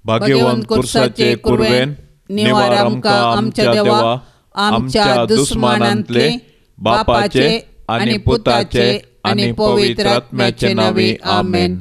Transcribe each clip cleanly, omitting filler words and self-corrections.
भाग्यवान कुर्साचे कुर्वेन निवार आमकां आमच्या देवा आमच्या दुस्मानांतले बापाचे आनी पुताचे आनी पवित्र आत्म्याचे नावे आमेन.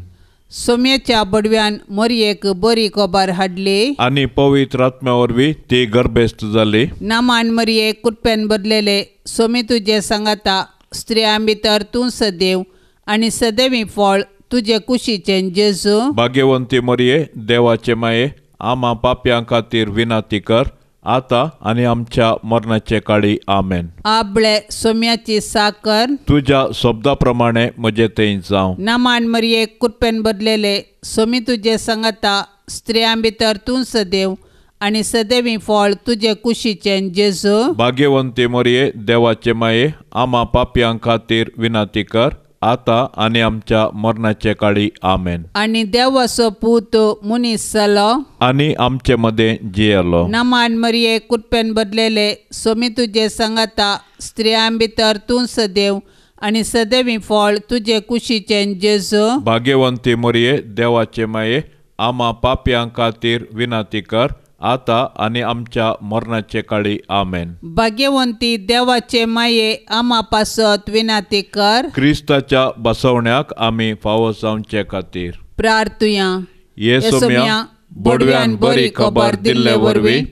सोम्याच्या बडव्यान मरियेक बरी खबर हाडली आनी पवित्र आत्म्या वरवीं ती गर्भेस्त जाली. नामान मरिये कुटप्यान बदलेले सोमी तुजे सांगाता स्त्रियां भितर तूं सदैव आनी सदैवी फळ तुजे कुशीचें जेजू. भाग्यवंती मरिये देवाचे माये आम्हा पाप्यां खातीर विनाती कर आता आनी आमच्या मरणाचे काळी आमेन. आबळे सोम्याची साकर तुझ्या शब्दा प्रमाणे म्हजे थंय जावं. नामान मरिये कुटप्यान बदलेले सोमी तुजे सांगाता स्त्रियां भितर तूं सदैव आनी सदैवी फळ तुजे कुशीचें जेजू. भाग्यवंती मरिये देवाचे माये आम्हा पाप्यां खातीर विनाती कर आता आनी आमच्या मरणाचे काळी आमेन. आनी देवाचो पूत मुनीस जालो आनी आमचे मदें जियेलो. नामान मरिये कुटप्यान बदलेले सोमी तुजे सांगाता स्त्रियां भितर तूं सदैव आनी सदैवी फळ तुजे कुशीचें जेजू. भाग्यवंती मरिये देवाचे माये आम्हा पाप्यां खातीर विनाती कर आता आनी आमच्या मरणाचे काळी आमेन. भाग्यवंती देवाचे माये आम्हा पासत विनाती कर. क्रिस्ताच्या बसवण्याक आमी फावो जावचे खातीर प्रार्थुया. येसोम्या बडव्यान बरी खबर दिल्ले वरवीं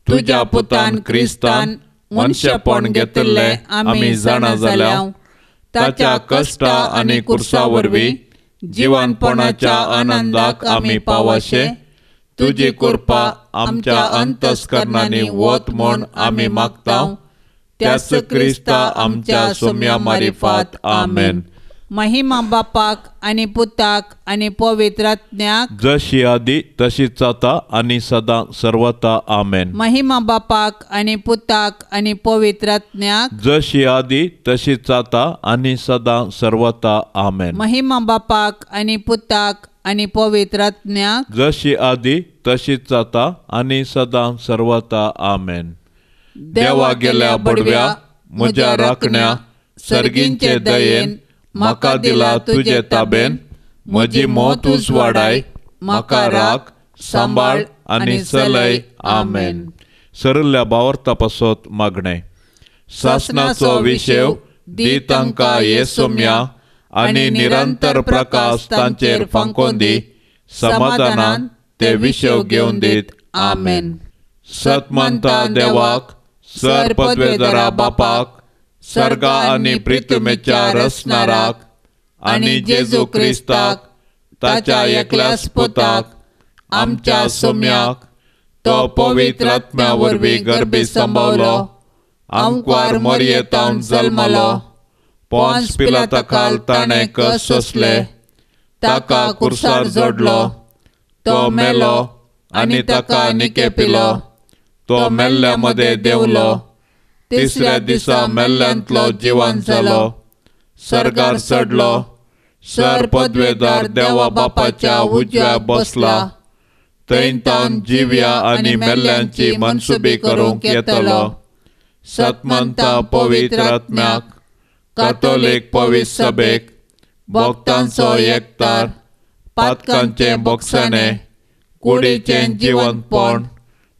तुज्या पुतान क्रिस्तान मनशापण घेतले आमी जाणा जाल्याव ताच्या कश्टा आनी कुर्सा वरवीं जिवनपणाच्या आनंदाक आमी पावशे. तुजी कृपा आमच्या अंतस्करणांनी वत म्हूण आमी मागताव. त्याच क्रिस्ता आमच्या सोम्या मारिफात आमेन. महिमा बापाक आनी पुताक आनी पवित्र आत्म्याक जशी आदी तशीच जाता आनी सदां सर्वता आमेन. महिमा बापाक आनी पुताक आनी पवित्र आत्म्याक जशी आदी तशीच जाता आनी सदां सर्वता आमेन. महिमा बापाक आनी पुताक आनी पवित्र आत्म्याक जशी आदी तशीच जाता आनी सदां सर्वता आमेन. देवा गेल्या बडव्या म्हज्या राखण्या सर्गींचे दयेन म्हाका दिला तुजे ताबेन. म्हजी मोत उजवाडाय म्हाका राख सांबाळ आनी चलय आमेन. सरल्या भावार्था पासत मागणें. सासणाचो विशेव दी तांकां येसोम्या आनी निरंतर प्रकाश तांचेर फांकोन दी. समाधानान ते विशेव घेवन दीत आमेन. सतमंता देवाक सर पदवेदरा बापाक सर्गा आनी प्रितमेच्या रचणाराक आनी जेजू क्रिस्ताक ताच्या एकल्याच पुताक आमच्या सोम्याक तो पवित्र आत्म्या वरवीं गर्भी संभवलो. आमकार मरियेतावन जल्मलो. पोंस पिलाता खाल ताणें कस सोंसले. ताका कुर्सार जोडलो. तो मेलो आनी ताका निकेपिलो. तो मेल्ल्या मदें देंवलो. तिसऱ्या दिसा मेल्ल्यांतलो जिवंत जालो. सर्गार चडलो. सर पदवेदार देवा बापाच्या उजव्या बसला. थंय तावन जिव्या आनी मेल्ल्यांची मनसुबी करूंक येतलो. सतमंता पवित्र आत्म्याक कातोलीक पवित्र सभेक भक्तांचो एकतार पातकांचें बोगसाणें कुडीचें जिवंतपण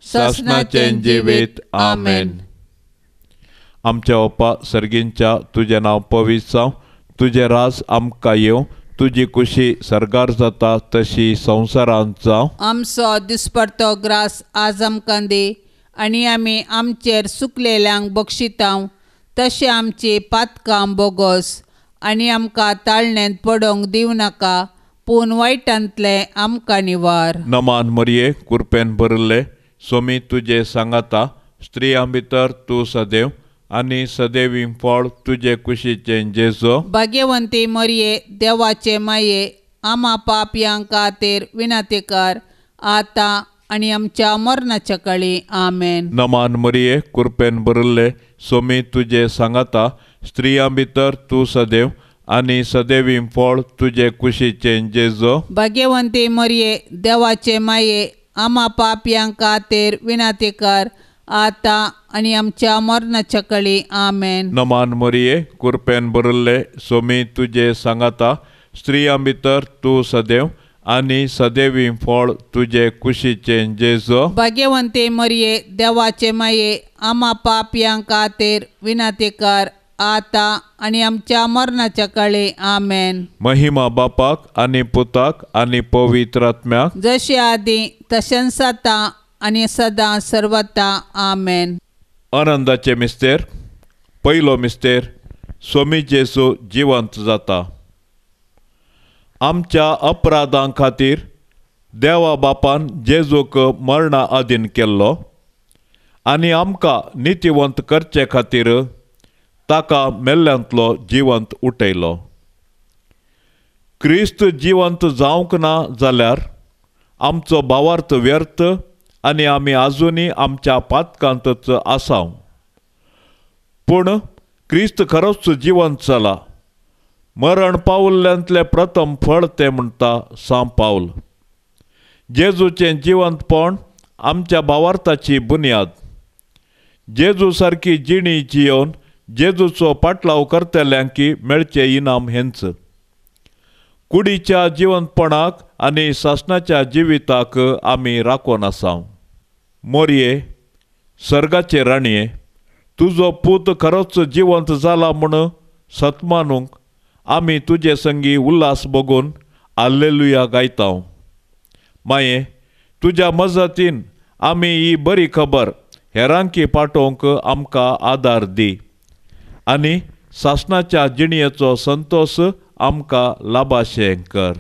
सासणाचें जिवीत आमेन. आमच्या ओपा सर्गींच्या तुजें नांव पवित्र जावं. तुजें राज आमकां येवं. तुजी कुशी सर्गार जाता तशी संवसारांत जावं. आमचो दिसपडटो ग्रास आज आमकां दी आनी आमी आमचेर सुकलेल्यांक बक्षितांव तशें आमची पातकां बोगोस आनी आमकां ताळणेंत पडोवंक दिवं नाका पूण वायटांतले आमकां निवार. नमान मरिये कृपेन भरिल्ले सोमी तुजे सांगाता स्त्रियां भितर तूं सदैव आनी सदैवी फळ तुजे कुशीचें जेजू. भाग्यवंती मरिये देवाचे माये आम्हा पापयां खातीर विनाती कर आता आनी आमच्या मरणाच्या काळी आमेन. नमान मरिये कृपेन भरिल्ले सोमी तुजे सांगाता स्त्रियां भितर तूं सदैव आनी सदैवी फळ तुजे कुशीचें जेजू. भाग्यवंती मरिये देवाचे माये आम्हा पापयां खातीर विनाती कर आता आनी आमच्या मरणाच्या काळी आमेन. नमान मरिये कृपेन भरिल्ले सोमी तुजे सांगाता स्त्रियां भितर तूं सदैव आनी सदैवी फळ तुजे कुशीचे जेजो. भाग्यवंते मरिये देवाचे माये आम्हा पापयांक खातीर विनंती कर आता आनी आमच्या मरणाच्या काळी आमेन. महिमा बापाक आनी पुताक आनी पवित्र आत्म्याक, जशे आदी तशेंच आता आनी सदां सर्वता आमेन. आनंदाचे मिस्तेर. पयलो मिस्तेर, स्वामी जेजू जिवंत जाता. आमच्या अपराधां खातीर देवा बापान जेजूक मरणा अधीन केल्लो आनी आमकां नितिवंत करचे खातीर ताका मेल्ल्यांतलो जिवंत उठयलो. क्रिस्त जिवंत जावंक ना जाल्यार आमचो भावार्थ व्यर्थ आनी आमी आजुनी आमच्या पातकांतच आसाव. पूण क्रिस्त खरोच जिवंत जाला. मरण पावल्ल्यांतले प्रथम फळ ते म्हणटा सां पावल. जेजूचें जिवंतपण आमच्या भावार्थाची बुन्याद. जेजू सारकी जिणी जियोवन जेजूचो पाटलाव करतल्यांकी मेळचें इनाम हेंच. कुडीच्या जिवंतपणाक आनी सासणाच्या जिविताक आमी राखोन आसाव. मोरये, सर्गाचे राणये, तुजो पूत खरोच जिवंत जाला म्हूण सतमानूंक आमी तुजे संगी उल्हास बगून हाल्लेलुया गायताव. माये, तुज्या मजतीन आमी ही बरी खबर हेरांकी पाठोवंक आमकां आदार दी आनी सासणाच्या जिणयेचो संतोष आमकां लाभाशें कर.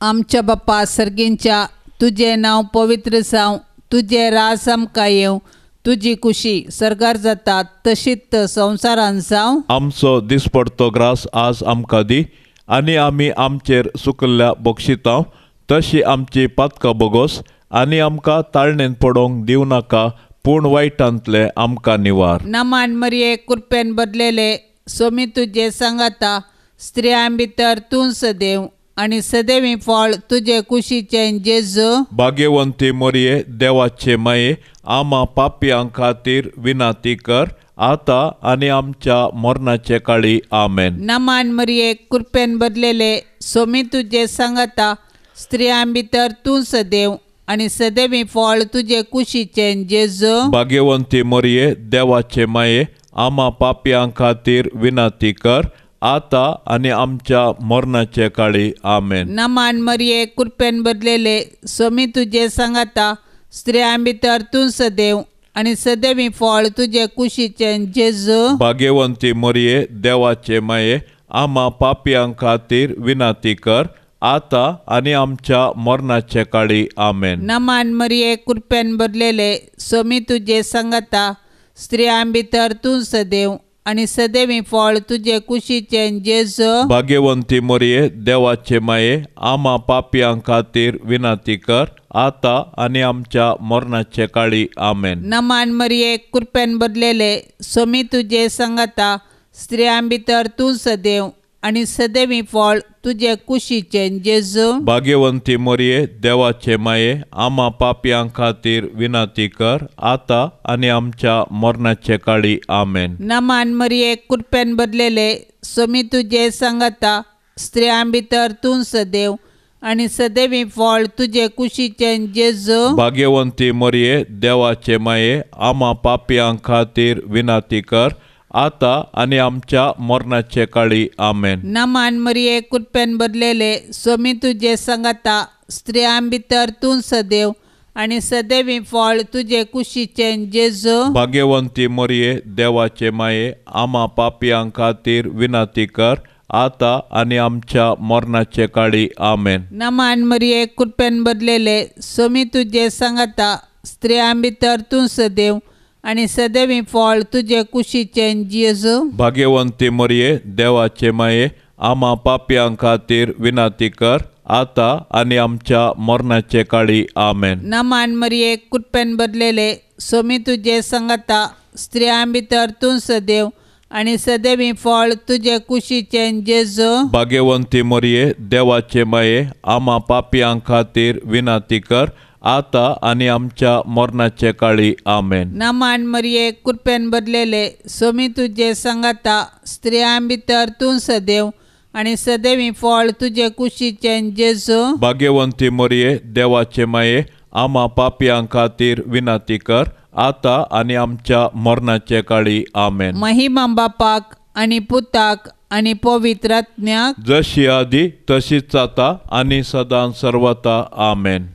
आमच्या बाप्पा सर्गींच्या तुजें नांव पवित्र जावं, तुजें राज आमकां येवं, तुजी खुशी सर्गार जाता तशीच संवसारान जावं. आमचो दिसपडतो ग्रास आज आमकां दी आनी आमी आमचेर सुकल्ल्या बक्षितांव तशी आमची पातकां बोगोस आनी आमकां ताळणेन पडोवंक दिवं नाका, पूण वायटांतले आमकां निवार. नमान मरिये कृपेन बदलेले सोमी तुजे सांगाता स्त्रियां भितर तूं सदैव आनी सदैवी फळ तुजे कुशीचें जेजू. भाग्यवंती मोरये देवाचे माये आम्हा पापयांक खातीर विनंती कर आता आनी आमच्या मरणाचे काळी आमेन. नमान मरिये कृपेन बदलेले सोमी तुजे सांगाता स्त्रियां भितर तूं सदैव आनी सदैवी फळ तुजे कुशीचें जेजू. भाग्यवंती मोरये देवाचे माये आम्हा पापयांक खातीर विनंती कर आता आनी आमच्या मरणाचे काळी आमेन. नमान मरिये कृपेन बदलेले सोमी तुजे सांगाता स्त्रियां भितर तूं सदैव आनी सदैवी फळ तुजे कुशीचें जेजू. भाग्यवंती मोरये देवाचे माये आम्हा पापयांक खातीर विनंती कर आता आनी आमच्या मरणाचे काळी आमेन. नमान मरिये कृपेन बदलेले सोमी तुजे सांगाता स्त्रियां भितर तूं सदैव आनी सदैवी फळ तुजे कुशीचें जेजू. भाग्यवंती मोरये देवाचे माये आम्हा पापयांक खातीर विनंती कर आता आनी आमच्या मरणाचे काळी आमेन. नमान मरिये कृपेन बदलेले सोमी तुजे सांगाता स्त्रियां भितर तूं सदैव आनी सदैवी फळ तुजे कुशीचें जेजू. भाग्यवंती मोरये देवाचे माये आम्हा पापयांक खातीर विनंती कर आता आनी आमच्या मरणाचे काळी आमेन. नमान मरिये कृपेन बदलेले सोमी तुजे सांगाता स्त्रियां भितर तूं सदैव आनी सदैवी फळ तुजे कुशीचें जेजू. भाग्यवंती मोरये देवाचे माये आम्हा पापयांक खातीर विनंती कर आता आनी आमच्या मरणाचे काळी आमेन. नमान मरिये कृपेन बदलेले सोमी तुजे सांगाता स्त्रियां भितर तूं सदैव आनी सदैवी फळ तुजे कुशीचें जेजू. भाग्यवंती मोरये देवाचे माये आम्हा पापयांक खातीर विनंती कर आता आनी आमच्या मरणाचे काळी आमेन. नमान मरिये कृपेन बदलेले सोमी तुजे सांगाता स्त्रियां भितर तूं सदैव आनी सदैवी फळ तुजे कुशीचें जेजू. भाग्यवंती मोरये देवाचे माये आम्हा पापयांक खातीर विनंती कर आता आनी आमच्या मरणाचे काळी आमेन. नमान मरिये कृपेन बदलेले सोमी तुजे सांगाता स्त्रियां भितर तूं सदैव आनी सदैवी फळ तुजे कुशीचें जेजू. भाग्यवंती मोरये देवाचे माये आम्हा पापयांक खातीर विनंती कर आता आनी आमच्या मरणाचे काळी आमेन. नमान मरिये कृपेन बदलेले सोमी तुजे सांगाता स्त्रियां भितर तूं सदैव आनी सदैवी फळ तुजे कुशीचें जेजू भाग्यवंती मरिये देवाचे माये आम्हा पापयां खातीर विनाती कर आता आनी आमच्या मरणाचे काळी आमेन. महिमा बापाक आनी पुताक आनी पवित्रात्म्याक जशी आदी तशीच आता आनी सदां सर्वता आमेन.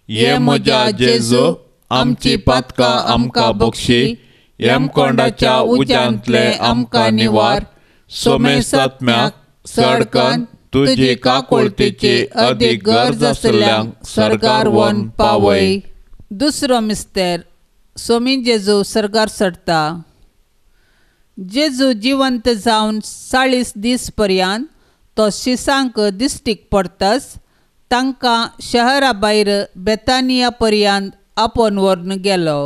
ये म्हज्या जेजू आमची पातकां आमकां बक्षी, येमकोंडाच्या उज्यांतले आमकां निवार, सोमेसात्म्याक सडकन तुजी काकुळतेची अदीक गरज आसल्यांक सर्गार वन पावय. दुसरो मिस्तेर सोमी जेजू सर्गार सडटा. जेजू जिवंत जावन 40 दीस पर्यंत तो शिसांक दिश्टीक पडटस तांकां शहरा भायर बेतानिया पर्यंत आपोवन व्हरून गेलो.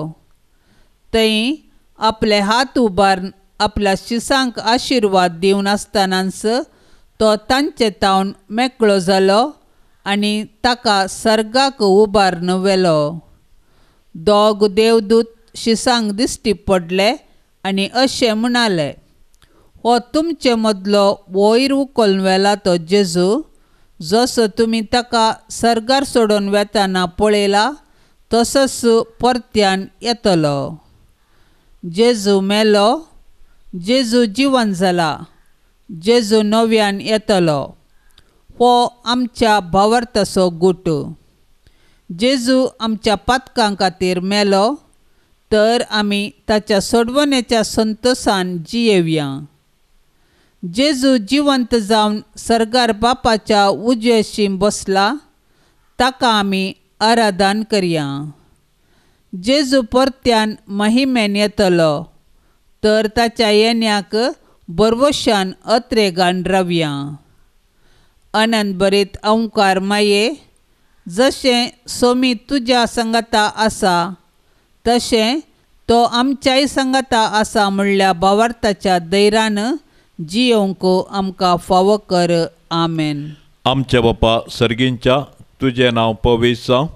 थंय आपले हात उबारून आपल्या शिसांक आशिर्वाद दिवन आसतनाच तो तांचे तावन मेकळो जालो आनी ताका सर्गाक उबारून व्हेलो. दोग देवदूत शिसांक दिश्टी पडले आनी अशें म्हणाले, हो तुमचे मदलो वयर उखलून व्हेला तो जेजू, जसो तुमी ताका सर्गार सोडून वेतना पळयला तसोच परत्यान येतलो. जेजू मेलो, जेजू जिवंत जाला, जेजू नव्यान येतलो. हो आमच्या भावार्थाचो गुट. जेजू आमच्या पातकां खातीर मेलो तर आमी ताच्या सोडवणेच्या संतोशान जियेवया. जेजू जिवंत जावन सर्गार बापाच्या उजवेशी बसला, ताका आमी आराधन करया. जेजू परत्यान महिमेन येतलो तर ताच्या येण्याक बरवशान अत्रेगान रावया. अनंत बरीत ओंकार माये, जशें सोमी तुज्या संगता आसा तशें तो आमच्याय संगता आसा म्हणल्या भावार्थाच्या दैरान जियोंक आमकां फावो कर. आमेन. आमचे बापा सर्गींच्या तुजें नांव पवित्र जावं,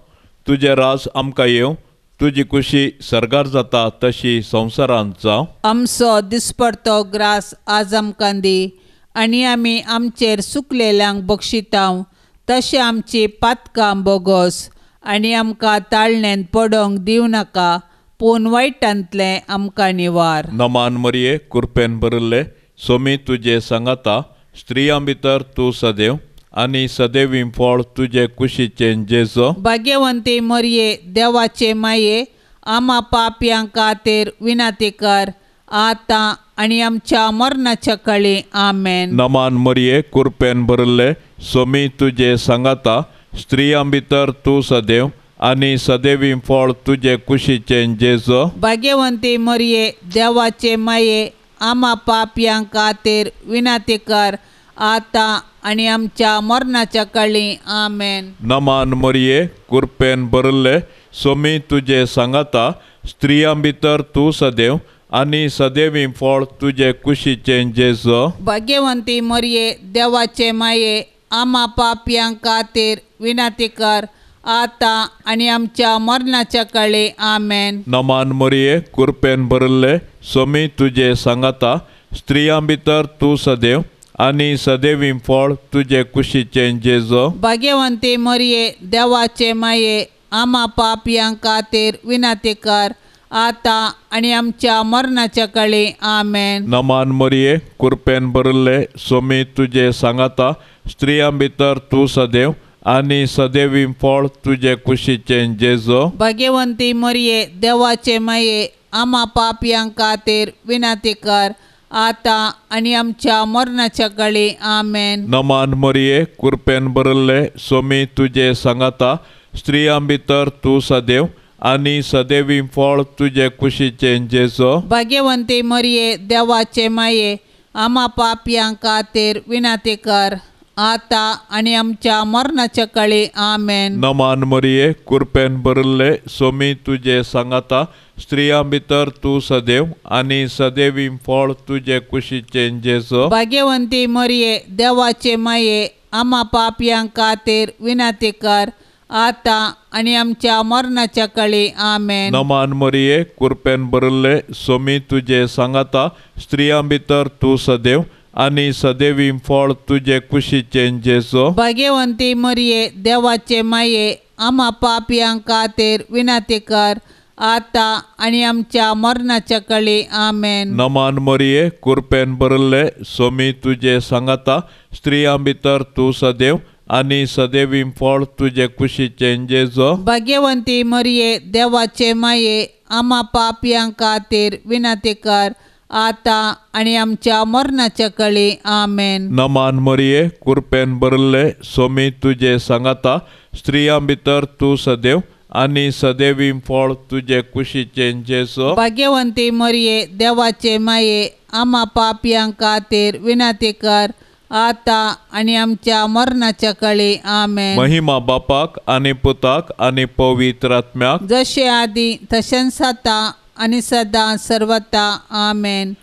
तुजें राज आमकां येवं, तुजी कुशी सर्गार जाता तशी संवसारांत जावं. आमचो दिसपडतो ग्रास आज आमकां दी आनी आमी आमचेर चुकलेल्यांक बक्षितांव तशें आमची पातकां बोगोस आनी आमकां ताळणेन पडोंक दिवं नाका, पूण वायटांतलें आमकां निवार. नमान मरिये कृपेन भरिल्ले सोमी तुजे सांगाता, स्त्रियां भितर तूं सदैव आनी सदैवी फळ तुजे कुशीचें जेजू. भाग्यवंती मरिये देवाचे माये आम्हा पापयां खातीर विनाती कर आतां आनी आमच्या मरणाच्या काळी आमेन. नमान मरिये कृपेन भरिल्ले सोमी तुजे सांगाता, स्त्रियां भितर तूं सदैव आनी सदैवी फळ तुजे कुशीचें जेजू. भाग्यवंती मरिये देवाचे माये आम्हा पापयां खातीर विनाती कर आतां आनी आमच्या मरणाच्या काळी आमेन. नमान मरिये कृपेन भरिल्ले सोमी तुजे सांगाता, स्त्रियां भितर तूं सदैव आनी सदैवी फळ तुजे कुशीचें जेजू. भाग्यवंती मरिये देवाचे माये आम्हा पापयां खातीर विनाती कर आतां आनी आमच्या मरणाच्या काळी आमेन. नमान मरिये कृपेन भरिल्ले सोमी तुजे सांगाता, स्त्रियां भितर तूं सदैव आनी सदैवी फळ तुजे कुशीचें जेजू. भाग्यवंती मरिये देवाचे माये आम्हा पापयां खातीर विनाती कर आतां आनी आमच्या मरणाच्या काळी आमेन. नमान मरिये कृपेन भरिल्ले सोमी तुजे सांगाता, स्त्रियां भितर तूं सदैव आनी सदैवी फळ तुजे कुशीचें जेजू. भाग्यवंती मरिये देवाचे माये आम्हा पापयां खातीर विनाती कर आतां आनी आमच्या मरणाच्या काळी आमेन. नमान मरिये कृपेन भरिल्ले सोमी तुजे सांगाता, स्त्रियां भितर तूं सदैव आनी सदैवी फळ तुजे कुशीचें जेजू. भाग्यवंती मरिये देवाचे माये आम्हा पापयां खातीर विनाती कर आतां आनी आमच्या मरणाच्या काळी आमेन. नमान मरिये कृपेन भरिल्ले सोमी तुजे सांगाता, स्त्रियां भितर तूं सदैव आनी सदैवी फळ तुजे कुशीचें जेजू. भाग्यवंती मरिये देवाचे माये आम्हा पापयां खातीर विनाती कर आतां आनी आमच्या मरणाच्या काळी आमेन. नमान मरिये कृपेन भरिल्ले सोमी तुजे सांगाता, स्त्रियां भितर तूं सदैव आनी सदैवी फळ तुजे कुशीचें जेजो भाग्यवंती मरिये देवाचे माये आम्हा पापयांक खातीर विनंती कर आता आनी आमच्या मरणाच्या कळे आमेन. नमान मरिये कृपेन भरले सोमी तुजे सांगाता स्त्रियां भितर तूं सदैव आनी सदैवी फळ तुजे कुशीचें जेजो भाग्यवंती मरिये देवाचे माये आम्हा पापयांक खातीर विनंती कर आता आनी आमच्या मरणाच्या कळे आमेन. नमान मरिये कृपेन भरले सोमी तुजे सांगाता स्त्रियां भितर तूं सदैव आनी सदैवी फळ तुजे कुशीचें जेजो भाग्यवंती मरिये देवाचे माये आम्हा पापयांक खातीर विनंती कर आता आनी आमच्या मरणाच्या कळे आमेन. महिमा बापाक आनी पुताक आनी पवित्र आत्म्याक जशे आदी तशेंच आता आनी सदां सर्वता आमेन.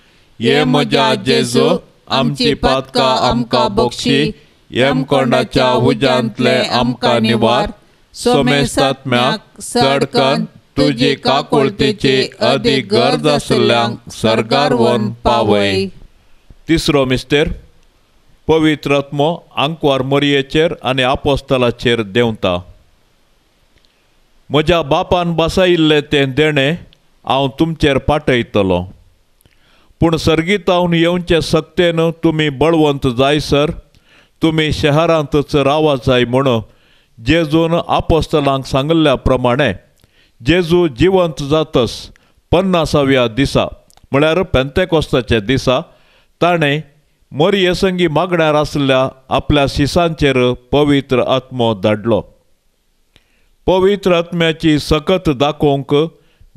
ये म्हज्या जेजू आमची पातकां आमकां बक्षी येमकोंडाच्या उज्यांतले आमकां निवार सोमेस्त आत्म्याक चडकन तुजी काकुळतेची अदीक गरज आशिल्ल्यांक सरकार व्हरून पावय. तिसरो मिस्तेर पवित्र आत्मो आंकवार मरियेचेर आनी आपोस्तलाचेर देंवता. म्हज्या बापान बसायिल्लें तें देणें हांव तुमचेर पाठयतलों. पूण सर्गीतावन येवचे सक्तेन तुमी बळवंत जायसर तुमी शहरांतच रावा जाय म्हूण जेजून आपोस्तलांक सांगिल्ल्या प्रमाणे जेजू जिवंत जातस 50व्या दिसा म्हळ्यार पेंतेकोस्ताच्या दिसा ताणें मरिये संगी मागण्यार आसल्या आपल्या शिसांचेर पवित्र आत्मो धाडलो. पवित्र आत्म्याची सकत दाखोवंक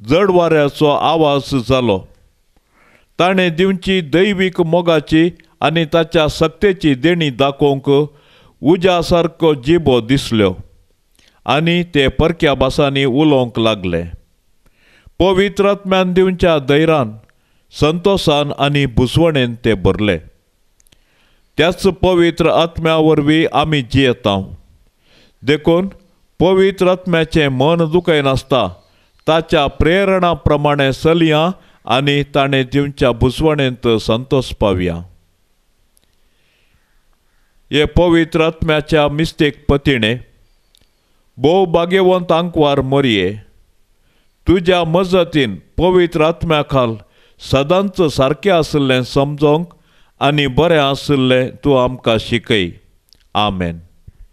जड वाऱ्याचो आवाज जालो. ताणें दिवची दैवीक मोगाची आनी ताच्या सक्तेची देणी दाखोवंक उज्या सारको जिबो दिसल्यो आनी ते परक्या भासांनी उलोवंक लागले. पवित्र आत्म्यान दिवच्या धैर्यान संतोषान आनी बुसवणेन ते भरले. त्याच पवित्र आत्म्या वरवीं आमी जियेता. देखून पवित्र आत्म्याचें मन दुखयनासता ताच्या प्रेरणा प्रमाणे चलया आनी ताणें दिवच्या बुसवणेंत संतोष पावया. हे पवित्र आत्म्याच्या मिस्तेक पतिणे भोव भाग्यवंत आंकवार मरिये तुज्या मजतीन पवित्र आत्म्या खाल सदांच सारकें आसलें समजोवंक आनी बरें आसलें तूं आमकां शिकय. आमेन.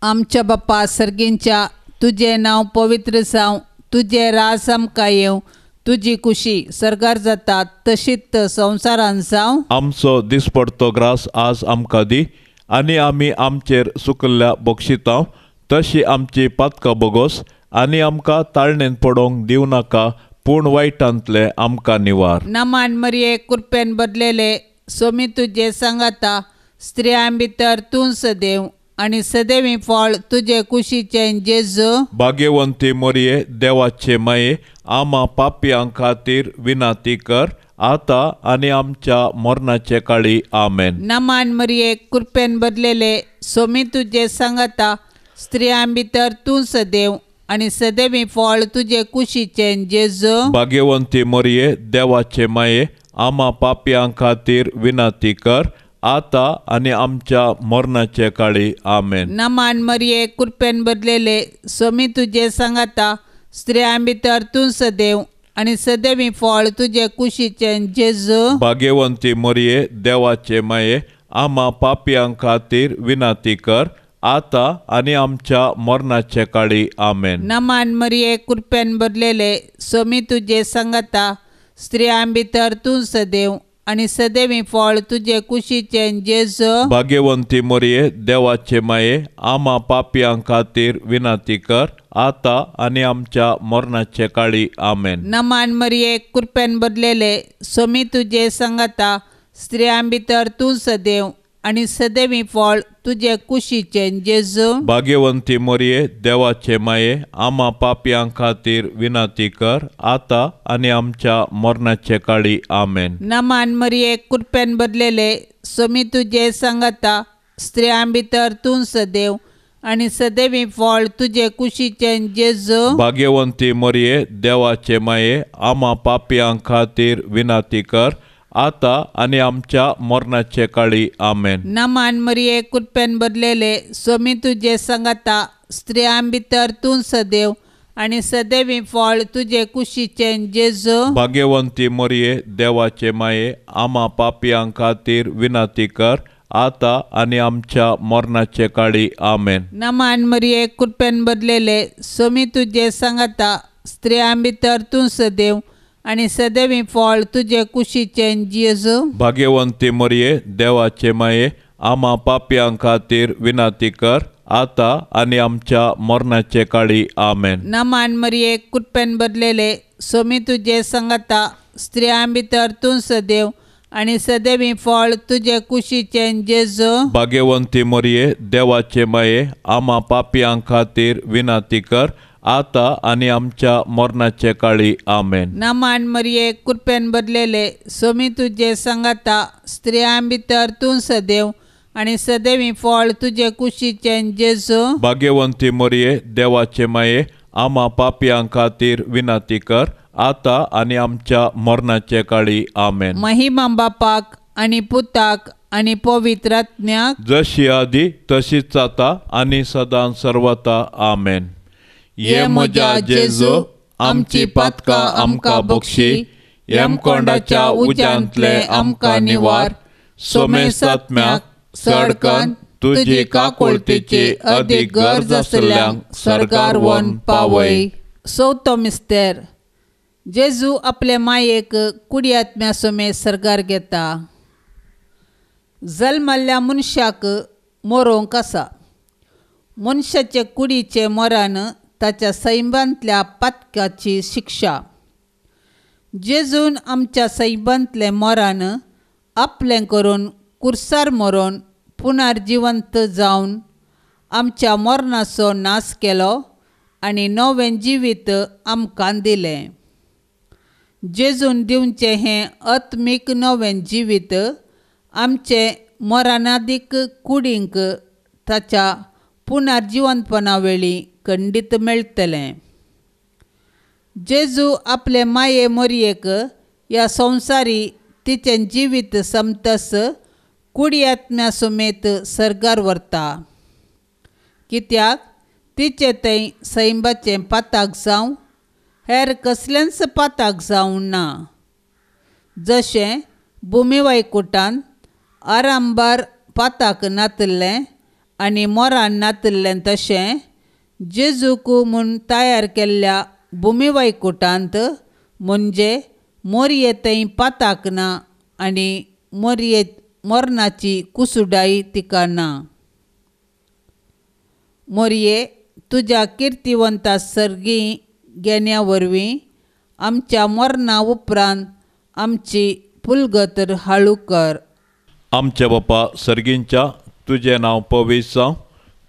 आमच्या बाप्पा सर्गींच्या तुजें नांव पवित्र जावं तुजें राज आमकां येवं तुजी कुशी सरकार जाता तशीच संवसारान जावं. आमचो दिसपडतो ग्रास आज आमकां दी आनी आमी आमचेर सुकल्ल्या बक्षितां तशी आमची पातकां बोगोस आनी आमकां ताळणेन पडोवंक दिवं नाका पूण वायटांतले आमकां निवार. नमान मरिये कृपेन बदलेले सोमी तुजे सांगाता स्त्रियां भितर तूं सदैव आनी सदैवी फळ तुजे कुशीचें जेजू भाग्यवंती मरिये देवाचे माये आम्हा पापयांक खातीर विनंती कर आता आनी आमच्या मरणाचे काळी आमेन. नमान मरिये कृपेन बदलेले सोमी तुजे सांगाता स्त्रियां भितर तूं सदैव आनी सदैवी फळ तुजे कुशीचें जेजू भाग्यवंती मरिये देवाचे माये आम्हा पापयांक खातीर विनंती कर आता आनी आमच्या मरणाचे काळी आमेन. नमान मरिये कृपेन बदलेले सोमी तुजे सांगाता स्त्रियां भितर तूं सदैव आनी सदैवी फळ तुजे कुशीचें जेजू भाग्यवंती मरिये देवाचे माये आम्हा पापयांक खातीर विनंती कर आता आनी आमच्या मरणाचे काळी आमेन. नमान मरिये कृपेन बदलेले सोमी तुजे सांगाता स्त्रियां भितर तूं सदैव आनी सदैवी फळ तुजे कुशीचें जेजू भाग्यवंती मरिये देवाचे माये आम्हा पापयांक खातीर विनंती कर आता आनी आमच्या मरणाचे काळी आमेन. नमान मरिये कृपेन बदलेले सोमी तुजे सांगाता स्त्रियां भितर तूं सदैव आनी सदैवी फळ तुजे कुशीचें जेजू भाग्यवंती मरिये देवाचे माये आम्हा पापयांक खातीर विनंती कर आता आनी आमच्या मरणाचे काळी आमेन. नमान मरिये कृपेन बदलेले सोमी तुजे सांगाता स्त्रियां भितर तूं सदैव आनी सदैवी फळ तुजे कुशीचें जेजू भाग्यवंती मरिये देवाचे माये आम्हा पापयांक खातीर विनंती कर आता आणि आमच्या मरणाचे काळी आमेन. नमान मरिये कृपेन भरलेले स्वामी तुझे संगता स्त्रियां भितर तूं सदैव आणि सदैवी फळ तुझे कुशीचे जेजू. भाग्यवंती मरिये देवाचे माये आम्हा पापियां खातीर विनंती कर आता आणि आमच्या मरणाचे काळी आमेन. नमान मरिये कृपेन भरलेले स्वामी तुझे संगता स्त्रियां भितर तूं सदैव आणि सदैवी फळ तुझे कुशीचे जेजू. भाग्यवंती मरिये देवाचे माये आम्हा पापियां खातीर विनंती कर आता आणि आमच्या मरणाचे काळी आमेन. नमान मरिये कृपेन भरलेले स्वामी तुझे संगता स्त्रियां भितर तूं सदैव आणि सदैवी फळ तुझे कुशीचे जेजू. भाग्यवंती मरिये देवाचे माये आम्हा पापियां खातीर विनंती कर आता आणि आमच्या मरणाचे काळी आमेन. नमान मरिये कृपेन भरलेले स्वामी तुझे संगता स्त्रियां भितर तूं सदैव आणि सदैवी फळ तुझे कुशीचे जेजू. भाग्यवंती मरिये देवाचे माये आम्हा पापियां खातीर विनंती कर आता आणि आमच्या मरणाचे काळी आमेन. महिमा बापाक आणि पुताक आणि पवित्र आत्म्याक जशी आधी तशीच आता आणि सदां सर्वता आमेन. ये म्हज्या जेजू आमची पातकां आमकां बक्षी, येमकोंडाच्या उज्यांतले आमकां निवार. सोमेस आत्म्याक सडकन तुजी काकुळतीची अदीक गरज आसल्यांक सरकार वन पावय. चवथो मिस्तेर जेजू आपले मायेक कुडी आत्म्या सोमेस सरकार घेता. जल्मल्ल्या मनशाक मरोंक आसा. मनशाचे कुडीचे मरण ताच्या सैबांतल्या पातकाची शिक्षा. जेजून आमच्या सैबांतले मरण आपलें करून कुर्सार मरून पुनर्जिवंत जावन आमच्या मरणाचो नाश केलो आनी नवें जिवीत आमकां दिलें. जेजून दिवचें हें आत्मीक नवें जिवीत आमचे मरणादीक कुडींक ताच्या पुनर्जिवंतपणा वेळी खंडीत मेळटलें. जेजू आपले माये मरयेक ह्या संवसारी तिचें जिवीत समतस कुडी आत्म्या समेत सर्गार व्हरता. कित्याक तिचे थंय सैबाचें पाताक जावं हेर कसलेंच पाताक जावं ना. जशें भुमी वैकुंठांत आरांबार पाताक नातल्लें आनी मोरान नातल्लें तशें जेजूक म्हूण तयार केल्ल्या भुमी वैकुंठांत म्हणजे मोरये थंय पाताक ना आनी मरणाची कुसुडाई तिका ना. मोरये तुज्या किर्तिवंता सर्गी घेण्या वरवीं आमच्या मरणा उपरांत आमची पुलगत हाळू कर. आमच्या बापा सर्गींच्या तुझें नांव पवित्र जावं.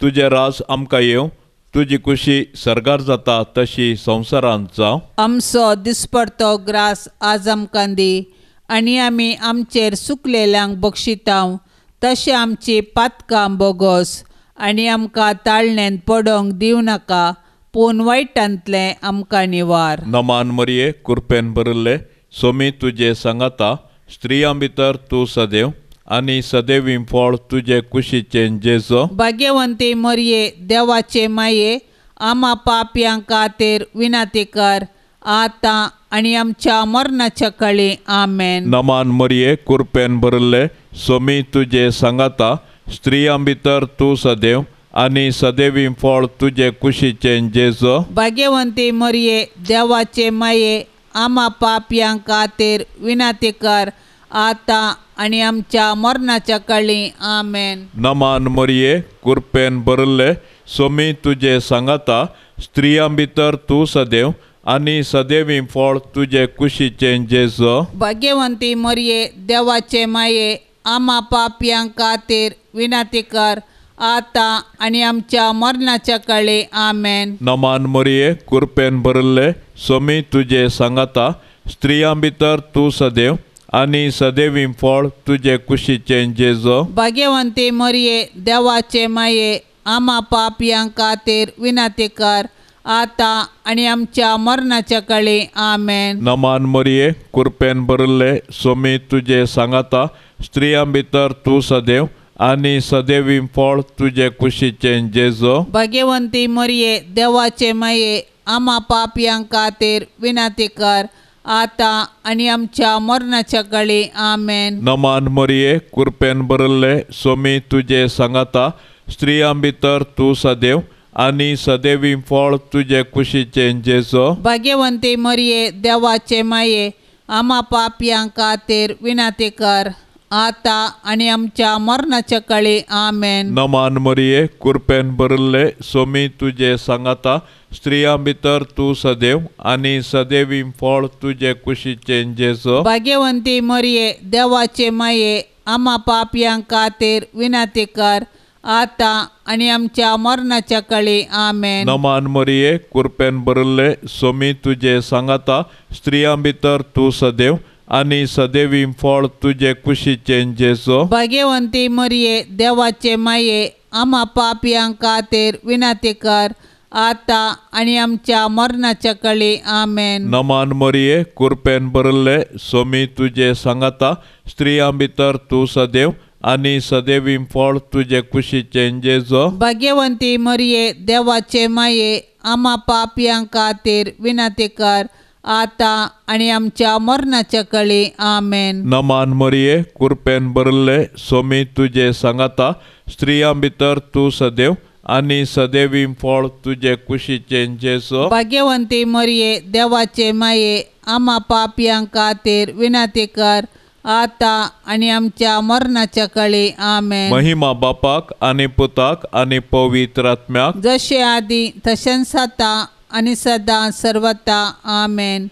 तुजें राज आमकां येवं. तुजी कुशी सर्गार जाता तशी संवसारांत जावं. आमचो दिसपडतो ग्रास आज आमकां दी आनी आमी आमचेर सुकलेल्यांक बक्षितांव तशें आमची पातकां बोगोस आनी आमकां ताळणेंत पडोंक दिवं नाका पूण वायटांतलें आमकां निवार. नमान मरिये कृपेन भरिल्ले सोमी तुजे सांगाता स्त्रियां भितर तूं सदैव आनी सदैवी फळ तुजे कुशीचें जेजो. भाग्यवंती मरिये देवाचे माये आम्हा पापयां खातीर विनंती कर आतां आनी आमच्या मरणाच्या काळी आमेन. नमान मरिये कृपेन भरिल्ले सोमी तुजे सांगाता स्त्रियां भितर तूं सदैव आनी सदैवी फळ तुजे कुशीचें जेजो. भाग्यवंती मरिये देवाचे माये आम्हा पापयां खातीर विनंती कर आतां आनी आमच्या मरणाच्या काळी आमेन. नमान मरिये कृपेन भरिल्ले सोमी तुजे सांगाता स्त्रियां भितर तूं सदैव आनी सदैवी फळ तुजे कुशीचें जेजो. भाग्यवंती मरिये देवाचे माये आम्हा पापयां खातीर विनंती कर आतां आनी आमच्या मरणाच्या काळी आमेन. नमान मरिये कृपेन भरिल्ले सोमी तुजे सांगाता स्त्रियां भितर तूं सदैव आनी सदैवी फळ तुजे कुशीचें जेजो. भाग्यवंती मरिये देवाचे माये आम्हा पापयां खातीर विनंती कर आता आणि आमच्या मरणाच्या काळी आमेन. नमान मरिये कृपेन भरले सोमी तुझे सांगाता स्त्रियां भितर तू सदैव आणि सदैवी फळ तुझे कुशीचे जेजो. भाग्यवंती मरिये देवाचे माये आम्हा पापयां खातीर विनंती कर आता आणि आमच्या मरणाच्या काळी आमेन. नमान मरिये कृपेन भरले सोमी तुझे सांगाता स्त्रियां भितर तू सदैव आणि सदैवी फळ तुझे कुशीचे जेजो. भाग्यवंती मरिये देवाचे माये आम्हा पापयां खातीर विनंती कर आता आणि आमच्या मरणाच्या काळी आमेन. नमान मरिये कृपेन भरले सोमी तुझे सांगाता स्त्रियां भितर तू सदैव आणि सदैवी फळ तुझे कुशीचे जेजो. भाग्यवंती मरिये देवाचे माये आम्हा पापयां खातीर विनंती कर आता आणि आमच्या मरणाच्या काळी आमेन. नमान मरिये कृपेन भरले सोमी तुझे सांगाता स्त्रियां भितर तू सदैव आणि सदैवी फळ तुझे कुशीचे जेजो. भाग्यवंती मरिये देवाचे माये आम्हा पापयां खातीर विनंती कर आता आणि आमच्या मरणाच्या काळी आमेन. नमान मरिये कृपेन भरले सोमी तुझे सांगाता स्त्रियां भितर तू सदैव आणि सदैवी फळ तुझे कुशीचे जेजो. भाग्यवंती मरिये देवाचे माये आम्हा पापयां खातीर विनंती कर आता आणि आमच्या मरणाच्या काळी आमेन. नमान मरिये कृपेन भरले सोमी तुझे सांगाता स्त्रियां भितर तू सदैव आणि सदैवी फळ तुझे कुशीचे जेजो. भाग्यवंती मरिये देवाचे माये आम्हा पापयां खातीर विनंती कर आता आणि आमच्या मरणाच्या काळी आमेन. महिमा बापाक आणि पुताक आणि पवित्र आत्म्याक जशे आदी तशेंच आता आणि सदां सर्वता आमेन.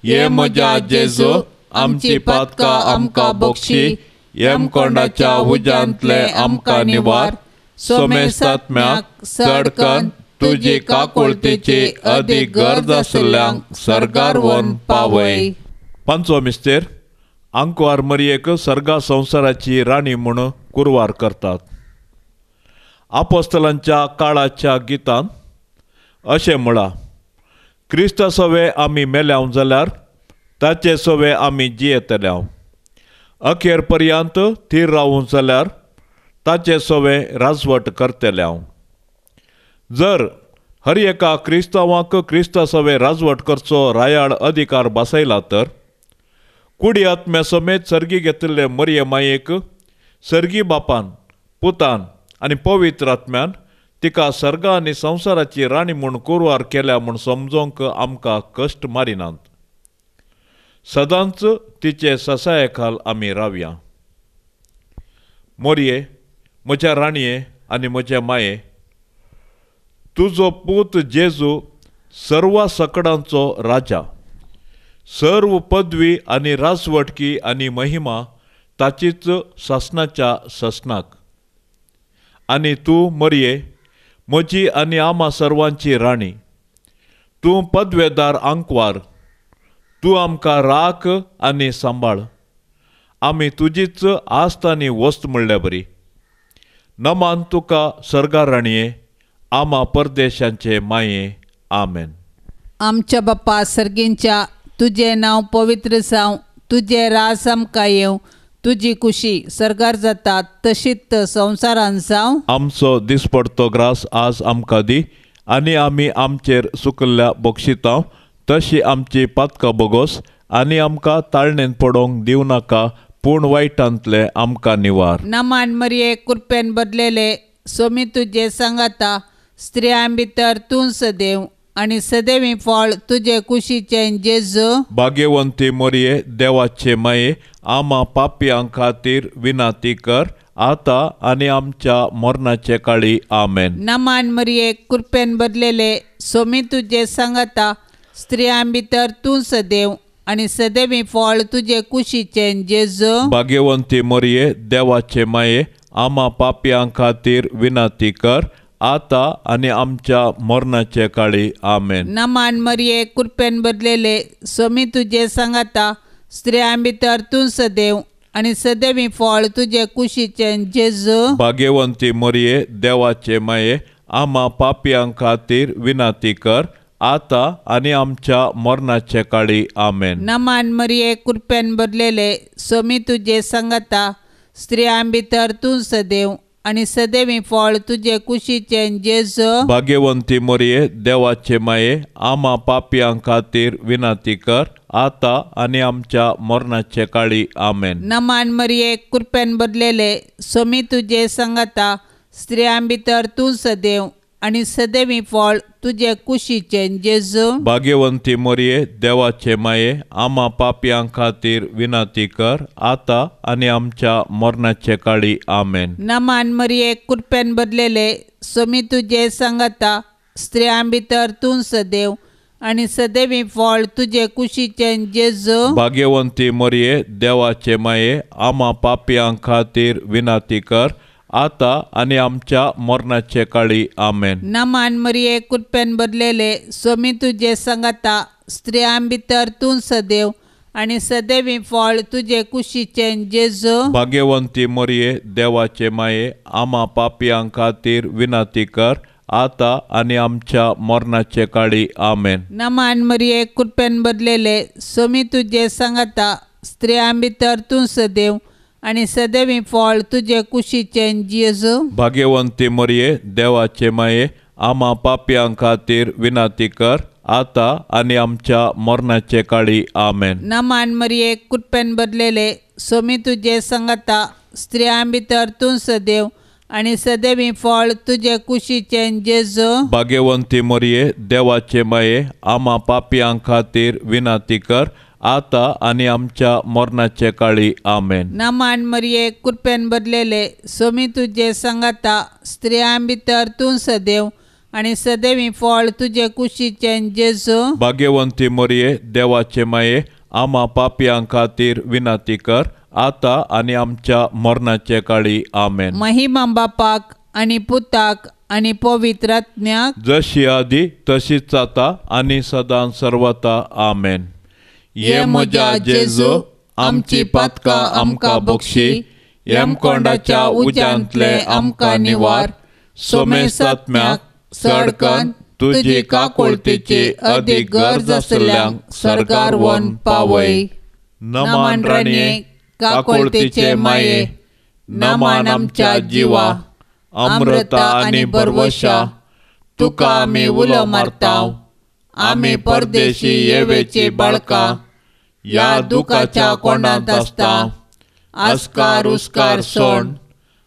ये म्हज्या जेजू आमची पातकां आमकां बक्षी येमकोंडाच्या उज्यांतले आमकां निवार सोमेस्तात्म्याक चडकन तुजी काकुळतेची अदीक गरज आसल्यांक सर्गार व्हरून पावय. पांचवो मिस्तेर आंकवार मरियेक सर्गा संवसाराची राणी म्हूण कुरवार करतात. आपोस्तलांच्या काळाच्या गितान अशें म्हणा क्रिस्त सोवे आमी मेल्याव जाल्यार ताचे सोवे आमी जियेतल्याव. अखेर पर्यंत थीर रावूं जाल्यार ताचे सोवे राजवट करतल्याव. जर हर एका क्रिस्तांवाक क्रिस्ता सोवे राजवट करचो रायाळ अधिकार बसयला तर कुडी आत्म्या समेत सर्गी घेतिल्ले मरिये मायेक सर्गी बापान पुतान आनी पवित्र आत्म्यान तिका सर्गा आनी संवसाराची राणी म्हूण कुरवार केल्या म्हूण समजोवंक आमकां कश्ट मारिनात. सदांच तिचे ससाये खाल आमी रावया. मोरये म्हज्या राणये आनी म्हजे माये तुजो पूत जेजू सर्व सकडांचो राजा. सर्व पदवी आनी राजवटकी आनी महिमा ताचीच ससनाच्या ससनाक. आनी तूं मरिये म्हजी आनी आम्हा सर्वांची राणी. तूं पदवेदार आंकवार. तूं आमकां राख आनी सांबाळ. आमी तुजीच आस्त आनी वस्त म्हणल्या बरी. नमान तुका सर्गा राणये आम्हा परदेशांचे माये. आमेन. आमच्या बाप्पा सर्गींच्या तुझे नांव पवित्र जावं. तुझे राज आमकां येवं. तुजी खुशी सर्गार जाता तशीच संवसारान जावं. आमचो दिसपडतो ग्रास आज आमकां दी आनी आमी आमचेर सुकल्ल्या बक्षितांव तशी आमची पातकां बोगोस आनी आमकां ताळणेन पडोवंक दिवं नाका पूण वायटांतले आमकां निवार. नमान मरिये कृपेन बदलेले सोमी तुजे सांगाता स्त्रियां भितर तूं सदैव आनी सदैवी फळ तुजे कुशीचे जेजू. भाग्यवंती मरिये देवाचे माये आम्हा पापयां खातीर विनंती कर आता आनी आमच्या मरणाचे काळी. आमेन. नमान मरिये कृपेन बदलेले सोमी तुजे सांगाता स्त्रियां भितर तूं सदैव आनी सदैवी फळ तुजे कुशीचे जेजू. भाग्यवंती मरिये देवाचे माये आम्हा पापयां खातीर विनंती कर आता आनी आमच्या मरणाचे काळी. आमेन. नमान मरिये कृपेन बदलेले सोमी तुजे सांगाता स्त्रियां भितर तूं सदैव आनी सदैवी फळ तुजे कुशीचे जेजू. भाग्यवंती मरिये देवाचे माये आम्हा पापयां खातीर विनंती कर आता आणि आमच्या मरणाच्या काळी आमेन. नमान मरिये कृपेन भरलेले स्वामी तुझे संगता स्त्रियां भितर तूं सदैव आणि सदैवी फळ तुझे कुशीचे जेजू. भाग्यवंती मरिये देवाचे माये आम्हा पापियां खातीर विनंती कर आता आणि आमच्या मरणाच्या काळी आमेन. नमान मरिये कृपेन भरलेले स्वामी तुझे संगता स्त्रियां भितर तूं सदैव आणि सदैवी फळ तुझे कुशीचे जेजू. भाग्यवंती मरिये देवाचे माये आम्हा पापियां खातीर विनंती कर आता आणि आमच्या मरणाच्या काळी आमेन. नमान मरिये कृपेन भरलेले स्वामी तुझे संगता स्त्रियां भितर तूं सदैव आणि सदैवी फळ तुझे कुशीचे जेजू. भाग्यवंती मरिये देवाचे माये आम्हा पापियां खातीर विनंती कर आता आणि आमच्या मरणाच्या काळी आमेन. नमान मरिये कृपेन भरलेले स्वामी तुझे संगता स्त्रियां भितर तूं सदैव आणि सदैवी फळ तुझे कुशीचे जेजू. भाग्यवंती मरिये देवाचे माये आम्हा पापियां खातीर विनंती कर आता आणि आमच्या मरणाच्या काळी आमेन. नमान मरिये कृपेन भरलेले स्वामी तुझे संगता स्त्रियां भितर तूं सदैव आणि सदैवी फळ तुझे कुशीचे जेजू. भाग्यवंती मरिये देवाचे माये आम्हा पापियां खातीर विनंती कर आता आणि आमच्या मरणाच्या काळी आमेन. नमान मरिये कृपेन भरलेले स्वामी तुझे संगता स्त्रियां भितर तूं सदैव आणि सदैवी फळ तुझे कुशीचे जेजू. भाग्यवंती मरिये देवाचे माये आम्हा पापियां खातीर विनंती कर आता आणि आमच्या मरणाच्या काळी आमेन. नमान मरिये कृपेन भरलेले स्वामी तुझे संगता स्त्रियां भितर तूं सदैव आणि सदैवी फळ तुझे कुशीचे जेजू. भाग्यवंती मरिये देवाचे माये आम्हा पापियां खातीर विनंती कर आता आणि आमच्या मरणाच्या काळी आमेन. महिमा बापाक आणि पुताक आणि पवित्र आत्म्याक जशी आधी तशीच आता आणि सदां सर्वता आमेन. ये म्हज्या जेजू आमची पातकां आमकां बक्षी येमकोंडाच्या उज्यांतले आमकां निवार सोमेस आत्म्याक सडकन तुजी काकुळतीची अदीक गरज आसल्यांक सर्गार वन पावय. नमान राणये काकुळतीचे माये नमान आमच्या जिवा अमृता आणि बरवशा तुका आमी उलो मारताव. आमी परदेशी येवेची बाळकां या दुखाच्या कोंडांत आसताव. आस्कार उस्कार सोड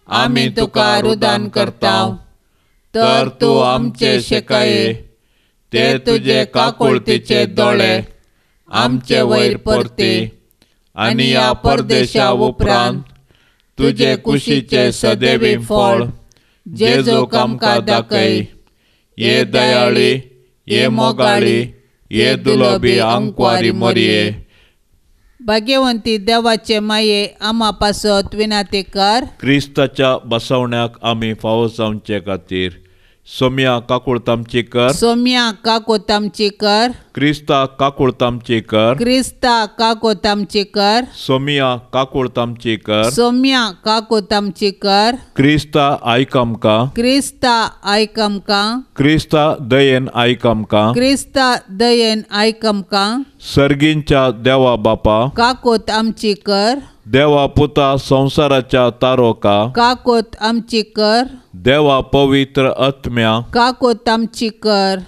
आमी तुका रुदान करताव. तर तूं आमचे शेकाये ते तुजे काकुळतीचे दोळे आमचे वयर परती आनी या परदेशा उपरांत तुजे कुशीचे सदैवी फळ जेजूक आमकां दाखय. ये दयाळी ये मोगाळी ये दुलोबी आंकवारी मरिये. भाग्यवंती देवाचे माये आम्हा पासत विनंती कर. क्रिस्ताच्या बसवण्याक आमी फावो जावचे खातीर सोम्या काकुळतामची कर. सोम्या काकोतामची कर. क्रिस्ता काकुळतामची कर. क्रिस्ता काकोतामची कर. सोमिया काकुळतामची कर. सोम्या काकोतामची कर. क्रिस्ता आयकामका. क्रिस्ता आयकमका. क्रिस्ता दयेन आयकामका. क्रिस्ता दयेन आयकमका. सर्गींच्या देवा बापा काकोत आमची कर. देवा पुता संसाराच्या तारोका. काकोत आमची कर. देवा पवित्र आत्म्या काकोत आमची कर.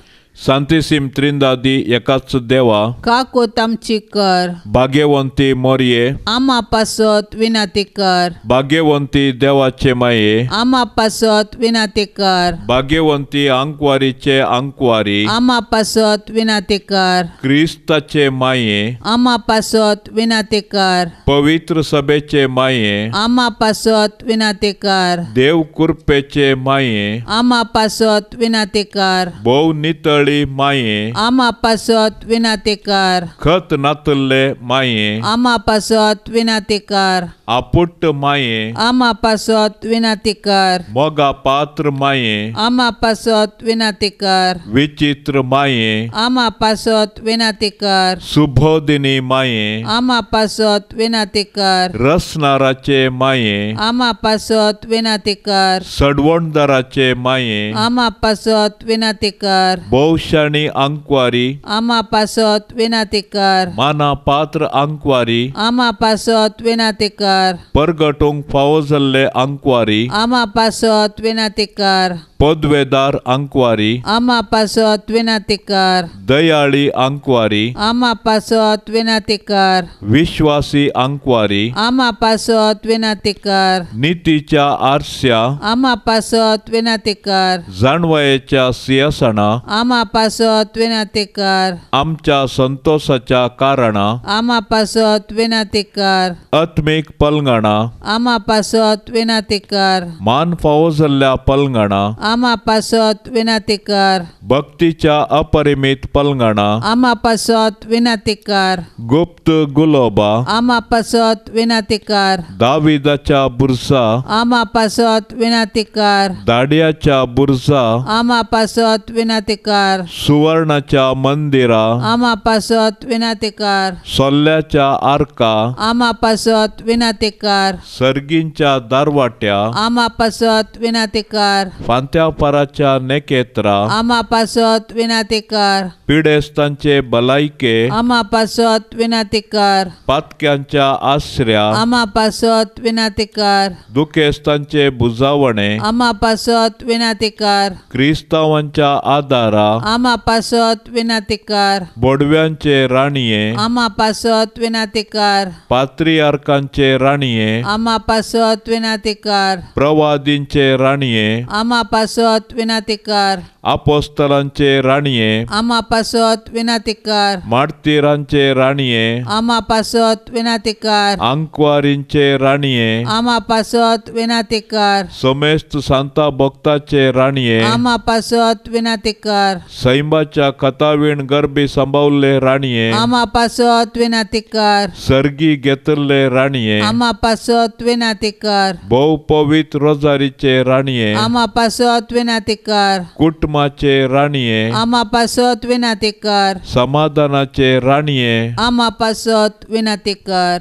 सांतिसीम त्रिंदादी एकाच देवा काकोत आमची कर. भाग्यवंती मोरये आम्हा पासत विनंती कर. भाग्यवंती देवाचे माये आम्हा पासत विनंती कर. भाग्यवंती अंकवारीचे अंकवारी आम्हा पासत विनंती कर. क्रिस्ताचे माये आम्हा पासत विनंती कर. पवित्र सभेचे माये आम्हा पासत विनंती कर. देव कृपेचे माये आम्हा पासत विनंती कर. भोव नितळी माये आम्हा पासत विनंती कर. खत नातल्ले माये आम्हा पासत विनंती कर. आपुट्ट माये आमा पासत विनंती कर. मोगा पात्र माये आमा पासत विनंती कर. विचित्र माये आमा पासत विनंती कर. सुबोधिनी माये आमा पासत विनंती कर. रसनाराचे माये आमा पासत विनंती कर. सडवणदाराचे माये आमा पासत विनंती कर. भोवशाणी अंकवारी आमा पासत विनंती कर. माना पात्र अंकवारी आमा पासत विनंती कर. परगटूंक फावो जाल्ले अंकवारी आमा पासत विनंती कर. पदवेदार अंकवारी आमा पासत विनंती कर. दयाळी अंकवारी आमा पासत विनंती कर. विश्वासी अंकवारी आमा पासत विनंती कर. नीतीच्या आरस्या आमा पासत विनंती कर. जाणवयेच्या सिंहासना आमा पासत विनंती कर. आमच्या संतोषाच्या कारणा आमा पासत विनंती कर. आत्मीक पलंगणा आमा पासत विनंती कर. मान फावो जाल्ल्या पलंगणा आमा पासत विनंती कर. भक्तीच्या अपरिमित पलंगणा आमा पासत विनंती कर. गुप्त गुलोबा आमा पासत विनंती कर. दाविदाच्या बुरसा आमा पासत विनंती कर. दाड्याच्या बुरसा आमा पासत विनंती कर. सुवर्णाच्या मंदिरा आमा पासत विनंती कर. सोल्ल्याच्या आर्का आमा पासत विनंती कर. सर्गींच्या दारवाट्या आमा पासत विनंती कर. फांत्यापाराच्या नेकेत्रा आमा पासत विनंती कर. पिडेस्तांचे भलायके आमा पासत विनंती कर. पातक्यांच्या आश्र्या आमा पासत विनंती कर. दुखेस्तांचे बुजावणे आमा पासत विनंती कर. क्रिस्तावांच्या आदारा आमा पासत विनंती कर. बोडव्यांचे राणीये आमा पासत विनंती कर. पात्रियार्कांचे राणीये आमा पासत विनंती कर. प्रवादींचे राणीये आमा पासत विनंती कर. आपोस्तलांचे राणीये आमा पासत विनंती कर. मार्तिरांचे राणीये आमा पासत विनंती कर. अंकवारींचे राणीये आमा पासत विनंती कर. समेस्त सांता भक्ताचे राणीये आमा पासत विनंती कर. सैमाच्या कथावीण गर्भी सांभाळले राणीये आमा पासत विनंती कर. सर्गी घेतले राणीये आमा पासत विनंती कर. बहु पवित्र रोजारीचे राणीये आमा पासत विनंती कर. कुटुंबाचे राणीये आमा पासत विनंती कर. समाधानाचे राणीये आमा पासत विनंती कर.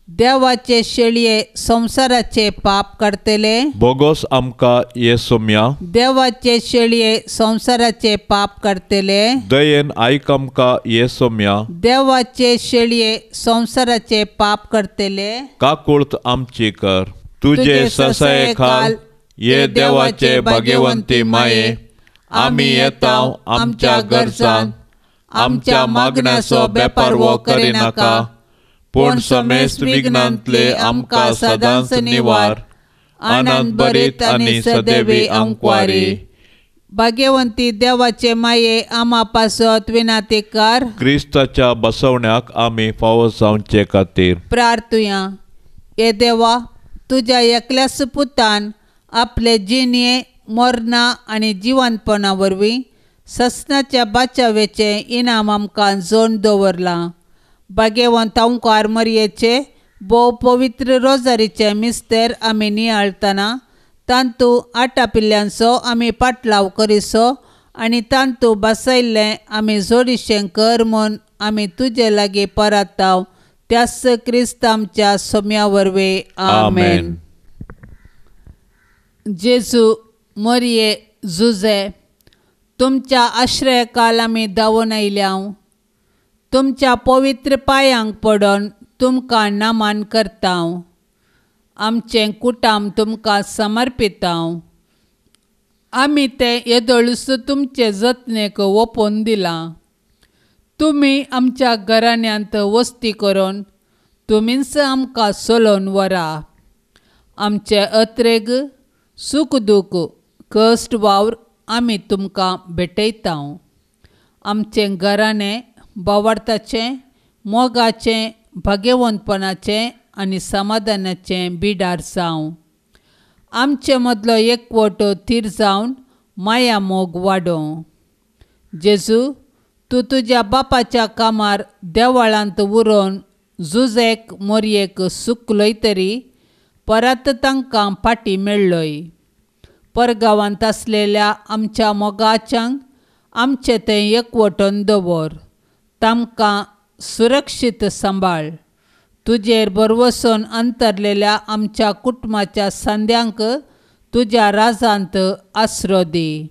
देवाचे शेळये संसाराचे पाप करतले. बोगोस आमका येसोम्या देवाचे शेळये संसाराचे पाप करतले. दयेन आयक आमका येसोम्या देवाचे शेळये संसाराचे पाप करतले. काकुळत आमची कर तुझे ससाये खाल ये देवाचे भाग्यवंती माये आम्ही येताव आमच्या गरजान आमच्या मागण्याचो बेपार वो करिनाका पूण समेस्त विघ्नांतले आमकां सदांच निवार आनंद भरीत आनी सदैवी अंकवारी. भाग्यवंती देवाचे माये आमा पासत विनंती कर. क्रिस्ताच्या बसवण्याक आमी फावो जावचे खातीर प्रार्थुया. हे देवा तुझ्या एकल्याच पुतान आपले जिणे मरणा आनी जिवंतपणा वरवीं ससनाच्या बाचावेचे इनाम आमकां जोड दवरलां. भाग्यवंत अंकार मरयेचे भोव पवित्र रोजारीचे मिस्तेर आमी नियाळतना तांतू आटा पिल्ल्यांचो आमी पाटलाव करिसो आनी तांतू बसयल्लें आमी जोडिशें कर म्हूण आमी तुजे लागीं परताव. त्यास क्रिस्त आमच्या सोम्या वरवे आमेन. जेजू मरिये जुजे तुमच्या आश्रयकाल आमी धांवून आयल्याव. तुमच्या पवित्र पांयांक पडोन तुमकां नमन करतांव. आमचें कुटाम तुमकां समर्पितांव. आमी तें येदोळूस तुमचे जतनेक ओपोवन दिलां. तुमी आमच्या घराण्यांत वस्ती करून तुमीच आमकां सोलोवन व्हरा. आमचे अत्रेग सूख दूख कश्ट वावर आमी तुमकां भेटयतांव. आमचें घराणें बोवार्थाचें मोगाचें भाग्यवंतपणाचें आनी समाधानाचें बिडार जावं. आमचे मदलो एकवटो थीर जावन माया मोग वाडोवं. जेजू तूं तुज्या बापाच्या कामार देवळांत उरोवन झुजेक मोरयेक सुकलोय तरी परत तांकां फाटी मेळ्ळोय. परगांवांत आसलेल्या आमच्या मोगाच्यांक आमचे थंय एकवटून दवर. तांकां सुरक्षीत सांबाळ. तुजेर बरवसून अंतरलेल्या आमच्या कुटुंबाच्या सांद्यांक तुज्या राजांत आसरो दी.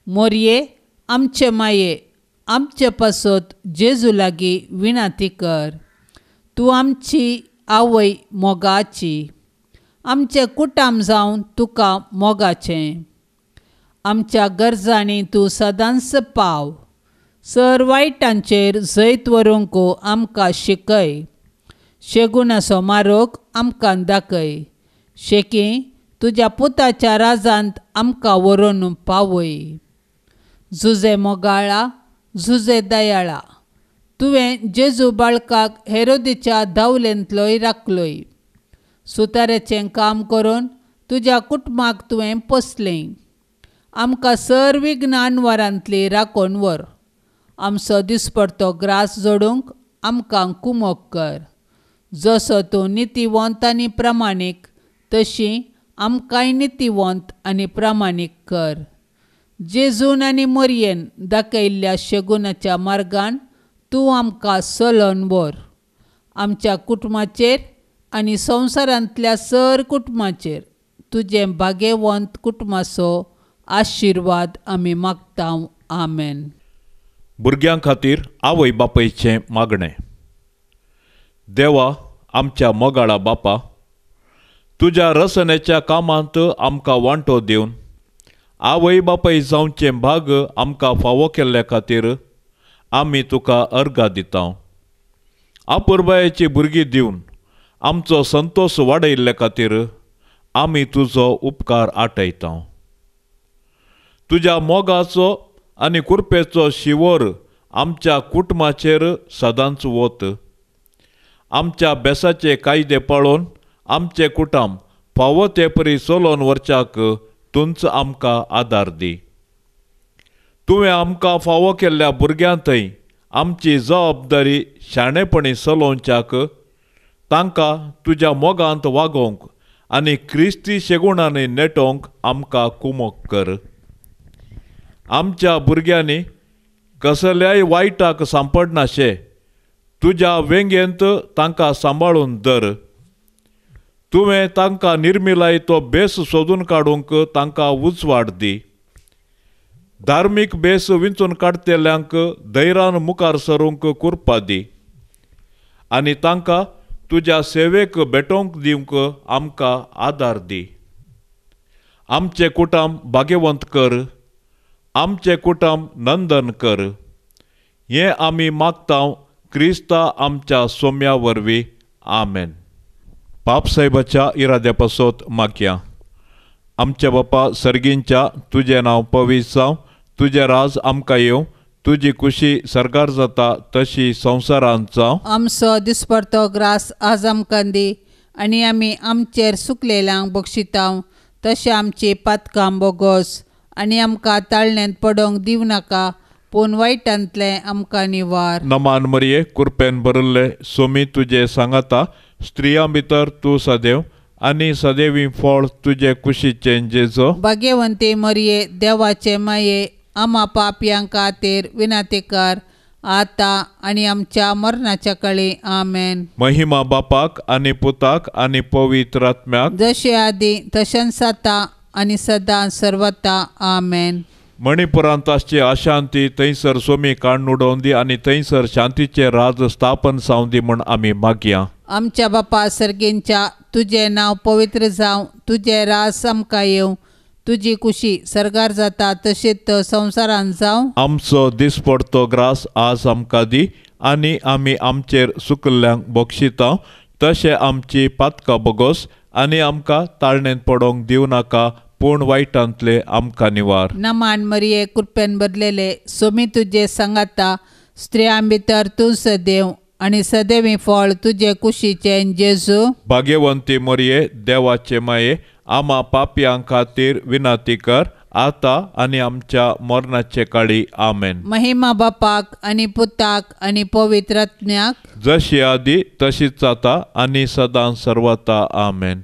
मोरये आमचे माये, आमचे पासत जेजू लागीं विनाती कर. तूं आमची आवय मोगाची. आमचें कुटाम जावन तुका मोगाचें. आमच्या गरजांनी तूं सदांच पाव. सर वायटांचेर जैत व्हरूंक आमकां शिकय. शेगुनाचो मार्ग आमकां दाखय. शेकी तुज्या पुताच्या राजांत आमकां व्हरून पावय. झुजे मोगाळा, झुजे दयाळा, तुवें जेजू बाळकाक हेरोदेच्या धांवलेंतलोय राखलोय. सुतारेचें काम करून तुज्या कुटुंबाक तुवें पोसलें. आमकां सर विघ्नान वरांतली राखून व्हर. आमचो दिसपडटो ग्रास जोडूंक आमकां कुमोग कर. जसो तूं नितीवंत आनी प्रामाणीक तशी आमकांय नितीवंत आनी प्रामाणीक कर. जेजून आनी मोरयेन दाखयल्ल्या शेगुनाच्या मार्गान तूं आमकां चलोवन व्हर. आमच्या कुटुंबाचेर आनी संवसारांतल्या सर कुटुंबाचेर तुजें भाग्यवंत कुटुंबाचो आशिर्वाद आमी मागतांव. आमेन. भुरग्यां खातीर आवय बापायचें मागणें. देवा आमच्या मोगाळा बापा, तुज्या रसनेच्या कामांत आमकां वांटो दिवन आवय बापाय जावचें भाग आमकां फावो केल्ल्या खातीर आमी तुका अर्गां दितां. आपुरबायेची भुरगीं दिवन आमचो संतोश वाडयल्ल्या खातीर आमी तुजो उपकार आटयतां. तुज्या मोगाचो आनी कुरपेचो शिवोर आमच्या कुटुंबाचेर सदांच वत. आमच्या बेसाचे कायदे पाळोवन आमचे कुटुंब फावो ते परी चलोवन व्हरच्याक तुंच आमकां आदार दी. तुवें आमकां फावो केल्ल्या भुरग्यां थंय आमची जबाबदारी शाणेपणी चलोवच्याक तांकां तुज्या मोगांत वागोवंक आनी क्रिस्ती शेगुणांनी नेटोवंक आमकां कुमोग कर. आमच्या भुरग्यांनी कसल्याय वायटाक सांपडनाशे तुज्या वेंगेंत तांकां सांबाळून दर. तुवें तांकां निर्मिलाय तो बेस सोदून काडूंक तांकां उजवाड दी. धार्मीक बेस विंचून काडटेल्यांक धैर्यान मुखार सरूंक कुरपा दी. आनी तांकां तुज्या सेवेक भेटोवंक दिवंक आमकां आदार दी. आमचे कुटुंब भाग्यवंत कर. आमचे कुटुंब नंदन कर. हें आमी मागतांव क्रिस्ता आमच्या सोम्या वरवीं. आमेन. पाप साहेबाच्या इराद्या पासत मागया. आमच्या बापा सर्गींच्या तुजें नांव पवित्र जावं. तुजें राज आमकां येवं. तुजी खुशी सरकार जाता तशी संवसारांत जावं. आमचो दिसपडटो ग्रास आज आमकां दी. आनी आमी आमचेर सुकलेल्यांक बक्षितांव तशें आमची पातकां बोगोस. आनी आमकां ताळण्यांत पडोवंक दिवं नाका, पूण वायटांतलें आमकां निवार. नमान मरिये, कुरपेन भरिल्ले सोमी तुजे सांगाता. स्त्रियां भितर तूं सदैव आनी सदैवी फळ तुजे कुशीचें जेजो. भाग्यवंती मरिये, देवाचे माये, आमा पापयां खातीर विनाती कर, आतां आनी आमच्या मरणाच्या काळी. आमेन. महिमा बापाक आनी पुताक आनी पवित्र आत्म्याक, जशें आदी तशेंच आतां आनी सदां सर्वता. आमेन. मणिपुरांत आसची अशांती थंयसर सोमी काडून उडोवन दी आनी थंयसर शांतीचे राज स्थापन जावं दी म्हूण आमी मागया. आमच्या बापा सर्गींच्या तुजें नांव पवित्र जावं. तुजें रास आमकां येवं. तुजी खुशी सरकार जाता तशीच संवसारांत जावं. आमचो दिसपडटो ग्रास आज आमकां दी. आनी आमी आमचेर सुकल्ल्यांक बक्षितांव तशें आमची पातकां बोगोस. आनी आमकां ताळणेंत पडोवंक दिवं नाका, पूण वायटांतले आमकां निवार. नमान मरिये, कृपेन भरलेले सोमी तुजे सांगाता. स्त्रियां भितर तूं सदैव आनी सदैवी फळ तुजे कुशीचें जेजू. भाग्यवंती मरिये, देवाचे माये, आमा पापयां खातीर विनाती कर, आता आणि आमच्या मरणाचे काळी आमेन. महिमा बापाक आणि पुताक आणि पवित्र आत्म्याक, जशी आदी तशीच आता आणि सदां सर्वता आमेन.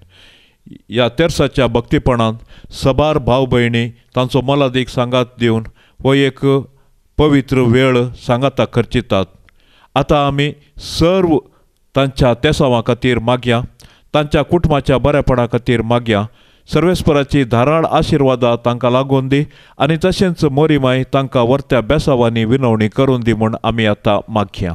या तेर्साच्या भक्तीपणांत सबार भाव भयणी तांचो मोलादीक सांगात दिवन हो एक पवित्र वेळ सांगाता खर्चितात. आता आमी सर्व तांच्या तेसावां खातीर मागया, तांच्या कुटुंबाच्या बरेपणा खातीर मागया. सर्वेस्पराची धाराळ आशिर्वादा तांकां लागून दी आनी तशेंच मोरीमाय तांकां वर्त्या बेसावांनी विनवणी करून दी म्हूण आमी आतां मागया.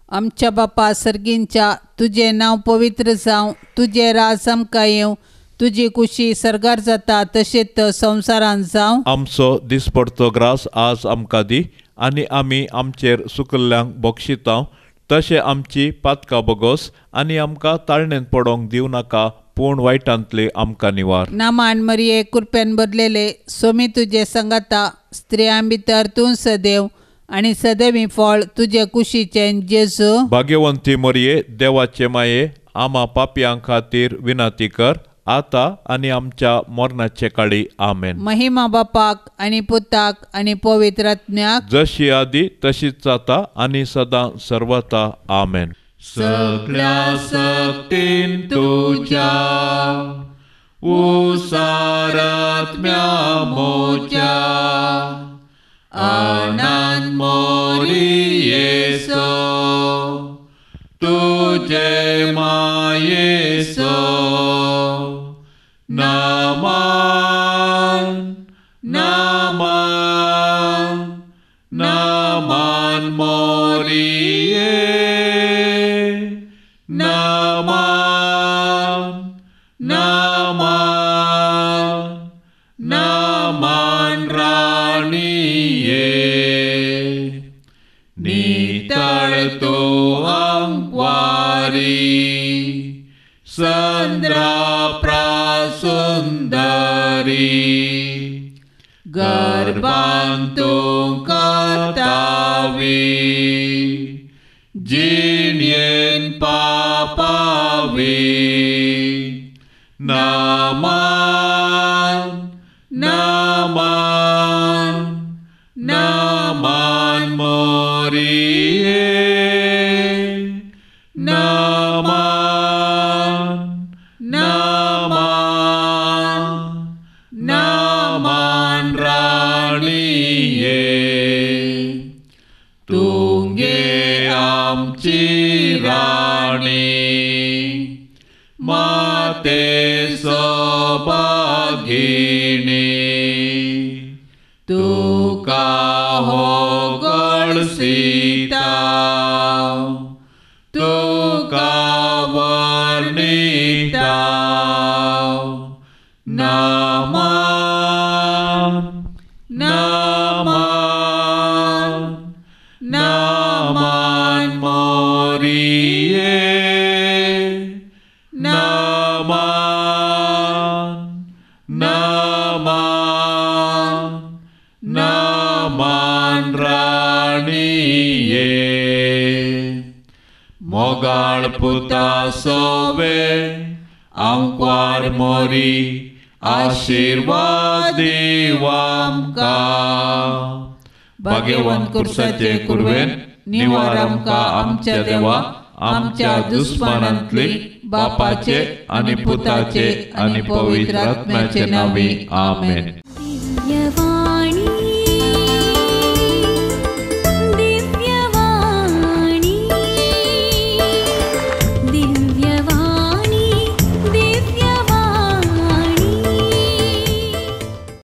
आमच्या बापा सर्गींच्या, तुझे नांव पवित्र जावं, तुझे राज आमकां येवं, तुजी कुशी सर्गार जाता तशेंच संवसारांत जावं. आमचो दिसपडतो ग्रास आज आमकां दी आनी आमी आमचेर सुकल्ल्यांक बक्षितांव, तशें आमची पातकां बोगोस आनी आमकां ताळणेन पडोंक दिवं नाका, पूण वायटांतले आमकां निवार. नामान मरिये कृपेन बदलेले, सोमी तुजे संगाता, स्त्रियां भितर तूं सदैव आनी सदैवी फळ तुजे कुशीचें जेजू. भाग्यवंती मरिये, देवाचे माये, आमा पापयां खातीर विनाती कर, आता आनी आमच्या मरणाचे काळी आमेन. महिमा बापाक आणि पुताक आणि पवित्र आत्म्याक, जशी आदी तशीच आता आणि सदां सर्वता आमेन. सगळ्या सक्तीन तुझ्या उसारात्म्या मोच्या आनंद मोरियेसो, तुझे मायेसो नामान नामान नामान मोरिये नामान नामान नामान राणीये नितळ तो अंक्वारी संद्रा प्रासुंदरी गर्भांतूं कतावी जिणयेन पापावी नामान नामान नामान मोरिये नामान नामान नामान राणीये तुंगे आमची राणी माते सौभागिनी तुका होगळसिता तुका वर्णिता नामान नामान नामान मोरिये नामान नामान नामान राणीये मोगाळ पुता सोवे आमकां मोरी आशीर्वाद देवा आमकां. भाग्यवान कुर्साचे कुरवेन निवार आमकां आमच्या देवा, आमच्या दुस्मानांतली बापाचे आणि पुताचे आणि पवित्र आत्म्याचे नावी आमेन.